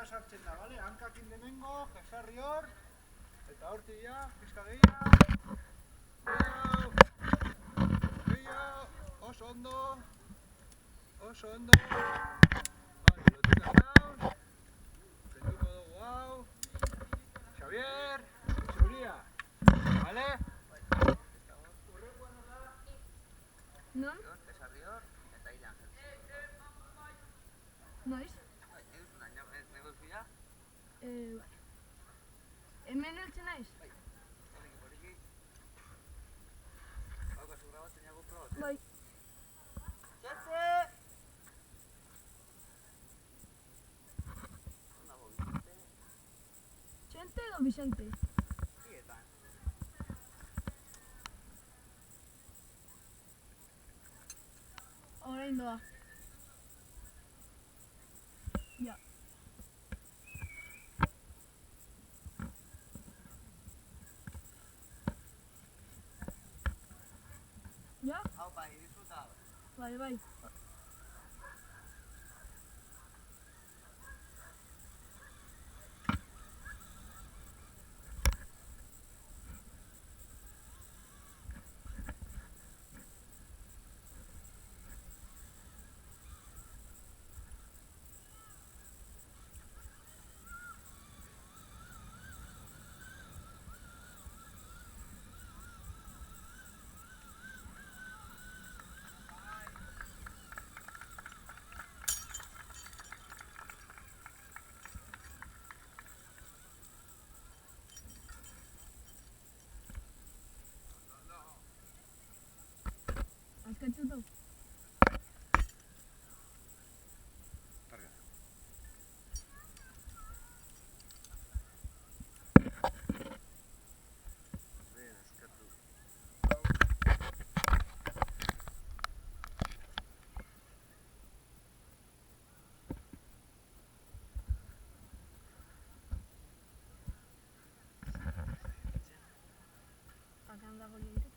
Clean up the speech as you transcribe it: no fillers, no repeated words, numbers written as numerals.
nola sartzen da, bale? Hankakin demengo, jesarri hor, eta hortik ja, pizka gehiago. Gehiago, oso ondo. Oso ondo. Bale, lotuta gauz. Zentuko dugu hau. Xavier, zuria. Bale? Non? Jesarri hor, eta ilan jeltzen. Noiz? Negoz bila? Bai. Hemen heltzen naiz? Bai. Poliki. Hau kasu grabatzen jago probat, Bai. Txetxe! Ondago, Vicente? Txente edo Vicente? Zietan. Orain doa. Ja. Ja? Hau bai, disfruta. Bai. Azkatzu du. Targa. Ben, askatu. Akan dago leire.